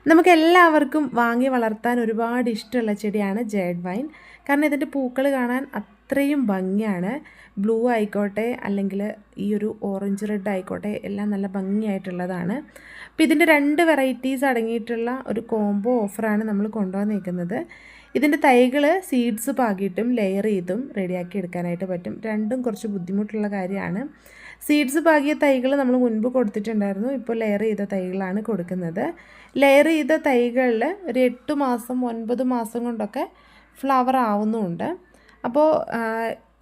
നമുക്കെല്ലാവർക്കും വാങ്ങി വളർത്താൻ ഒരുപാട് ഇഷ്ടമുള്ള ചെടിയാണ് ജേഡ് വൈൻ. കാരണം ഇതിൻ്റെ പൂക്കൾ കാണാൻ അത്രയും ഭംഗിയാണ്. ബ്ലൂ ആയിക്കോട്ടെ അല്ലെങ്കിൽ ഈ ഒരു ഓറഞ്ച് റെഡ് ആയിക്കോട്ടെ എല്ലാം നല്ല ഭംഗിയായിട്ടുള്ളതാണ്. അപ്പോൾ ഇതിൻ്റെ 2 വെറൈറ്റീസ് അടങ്ങിയിട്ടുള്ള ഒരു കോംബോ ഓഫറാണ് നമ്മൾ കൊണ്ടുവന്നിരിക്കുന്നത്. ഇതിൻ്റെ തൈകൾ സീഡ്സ് പാകിയിട്ടും ലെയർ ചെയ്തും റെഡിയാക്കി എടുക്കാനായിട്ട് പറ്റും. രണ്ടും കുറച്ച് ബുദ്ധിമുട്ടുള്ള കാര്യമാണ്. സീഡ്സ് പാകിയ തൈകൾ നമ്മൾ മുൻപ് കൊടുത്തിട്ടുണ്ടായിരുന്നു. ഇപ്പോൾ ലെയർ ചെയ്ത തൈകളാണ് കൊടുക്കുന്നത്. ലെയർ ചെയ്ത തൈകളിൽ ഒരു 8 മാസം 9 മാസം കൊണ്ടൊക്കെ ഫ്ലവർ ആവുന്നുമുണ്ട്. അപ്പോൾ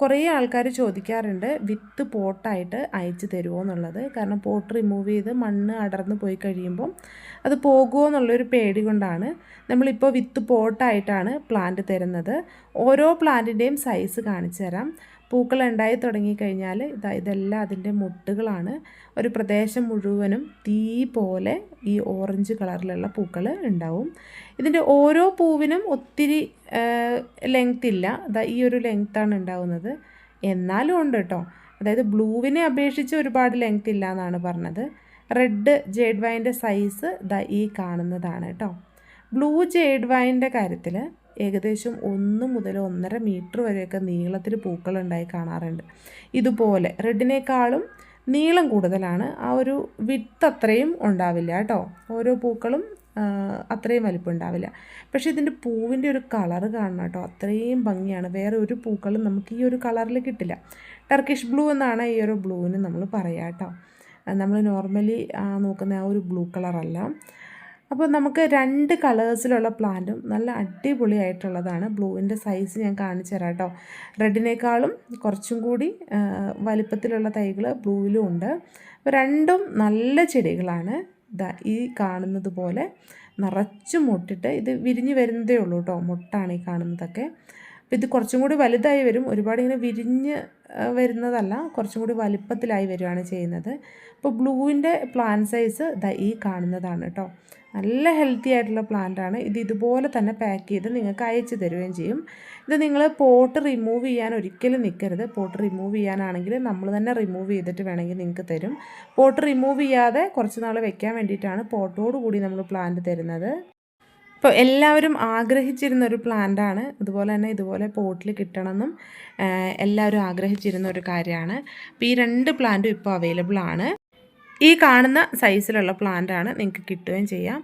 കുറേ ആൾക്കാർ ചോദിക്കാറുണ്ട് വിത്ത് പോട്ടായിട്ട് അയച്ചു തരുമോ എന്നുള്ളത്. കാരണം പോട്ട് റിമൂവ് ചെയ്ത് മണ്ണ് അടർന്ന് പോയി കഴിയുമ്പം അത് പോകുമോ എന്നുള്ളൊരു പേടി കൊണ്ടാണ് നമ്മളിപ്പോൾ വിത്ത് പോട്ടായിട്ടാണ് പ്ലാന്റ് തരുന്നത്. ഓരോ പ്ലാന്റിൻ്റെയും സൈസ് കാണിച്ചു തരാം. പൂക്കൾ ഉണ്ടായി തുടങ്ങിക്കഴിഞ്ഞാൽ ഇതെല്ലാം അതിൻ്റെ മുട്ടുകളാണ്. ഒരു പ്രദേശം മുഴുവനും തീ പോലെ ഈ ഓറഞ്ച് കളറിലുള്ള പൂക്കൾ ഉണ്ടാവും. ഇതിൻ്റെ ഓരോ പൂവിനും ഒത്തിരി ലെങ്ത് ഇല്ല. ഈ ഒരു ലെങ്ത്താണ് ഉണ്ടാവുന്നത്. എന്നാലും ഉണ്ട് കേട്ടോ. അതായത് ബ്ലൂവിനെ അപേക്ഷിച്ച് ഒരുപാട് ലെങ്ത് ഇല്ല എന്നാണ് പറഞ്ഞത്. റെഡ് ജേഡ് വൈൻ്റെ സൈസ് ഈ കാണുന്നതാണ് കേട്ടോ. ബ്ലൂ ജേഡ് വൈൻ്റെ കാര്യത്തിൽ ഏകദേശം 1 മുതൽ 1.5 മീറ്റർ വരെയൊക്കെ നീളത്തിൽ പൂക്കളുണ്ടായി കാണാറുണ്ട്. ഇതുപോലെ റെഡിനേക്കാളും നീളം കൂടുതലാണ്. ആ ഒരു വിഡ്ത്ത് അത്രയും ഉണ്ടാവില്ല കേട്ടോ. ഓരോ പൂക്കളും അത്രയും വലിപ്പം ഉണ്ടാവില്ല. പക്ഷേ ഇതിൻ്റെ പൂവിൻ്റെ ഒരു കളറ് കാണണം കേട്ടോ. അത്രയും ഭംഗിയാണ്. വേറെ ഒരു പൂക്കളും നമുക്ക് ഈ ഒരു കളറിൽ കിട്ടില്ല. ടർക്കിഷ് ബ്ലൂ എന്നാണ് ഈ ഒരു ബ്ലൂവിന് നമ്മൾ പറയുക കേട്ടോ. നമ്മൾ നോർമലി നോക്കുന്ന ആ ഒരു ബ്ലൂ കളറല്ല. അപ്പോൾ നമുക്ക് 2 കളേഴ്സിലുള്ള പ്ലാന്റും നല്ല അടിപൊളിയായിട്ടുള്ളതാണ്. ബ്ലൂവിൻ്റെ സൈസ് ഞാൻ കാണിച്ചു തരാം കേട്ടോ. റെഡിനേക്കാളും കുറച്ചും കൂടി വലിപ്പത്തിലുള്ള തൈകൾ ബ്ലൂവിലും ഉണ്ട്. അപ്പോൾ രണ്ടും നല്ല ചെടികളാണ്. ഈ കാണുന്നത് പോലെ നിറച്ചും മുട്ടിട്ട് ഇത് വിരിഞ്ഞ് വരുന്നതേ ഉള്ളൂ കേട്ടോ. മുട്ടാണ് ഈ കാണുന്നതൊക്കെ. അപ്പോൾ ഇത് കുറച്ചും കൂടി വലുതായി വരും. ഒരുപാട് ഇങ്ങനെ വിരിഞ്ഞ് വരുന്നതല്ല, കുറച്ചും കൂടി വലിപ്പത്തിലായി വരികയാണ് ചെയ്യുന്നത്. അപ്പോൾ ബ്ലൂവിൻ്റെ പ്ലാന്റ് സൈസ് ഈ കാണുന്നതാണ് കേട്ടോ. നല്ല ഹെൽത്തി ആയിട്ടുള്ള പ്ലാന്റാണ്. ഇതുപോലെ തന്നെ പാക്ക് ചെയ്ത് നിങ്ങൾക്ക് അയച്ചു തരുകയും ചെയ്യും. ഇത് നിങ്ങൾ പോട്ട് റിമൂവ് ചെയ്യാൻ ഒരിക്കലും നിൽക്കരുത്. പോട്ട് റിമൂവ് ചെയ്യാനാണെങ്കിൽ നമ്മൾ തന്നെ റിമൂവ് ചെയ്തിട്ട് വേണമെങ്കിൽ നിങ്ങൾക്ക് തരും. പോട്ട് റിമൂവ് ചെയ്യാതെ കുറച്ച് നാൾ വെക്കാൻ വേണ്ടിയിട്ടാണ് പോട്ടോട് കൂടി നമ്മൾ പ്ലാന്റ് തരുന്നത്. ഇപ്പോൾ എല്ലാവരും ആഗ്രഹിച്ചിരുന്ന ഒരു പ്ലാന്റാണ്. അതുപോലെ തന്നെ ഇതുപോലെ പോട്ടിൽ കിട്ടണമെന്നും എല്ലാവരും ആഗ്രഹിച്ചിരുന്ന ഒരു കാര്യമാണ്. അപ്പോൾ ഈ 2 പ്ലാന്റും ഇപ്പോൾ അവൈലബിൾ ആണ്. ഈ കാണുന്ന സൈസിലുള്ള പ്ലാന്റാണ് നിങ്ങൾക്ക് കിട്ടുകയും ചെയ്യാം.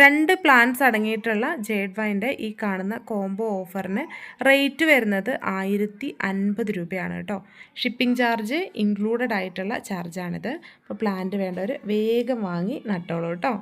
2 പ്ലാന്റ്സ് അടങ്ങിയിട്ടുള്ള ജേഡ് വൈൻ്റെ ഈ കാണുന്ന കോംബോ ഓഫറിന് റേറ്റ് വരുന്നത് 1050 രൂപയാണ് കേട്ടോ. ഷിപ്പിംഗ് ചാർജ് ഇൻക്ലൂഡഡ് ആയിട്ടുള്ള ചാർജാണിത്. അപ്പോൾ പ്ലാന്റ് വേണ്ടവർ വേഗം വാങ്ങി നട്ടോളൂ കേട്ടോ.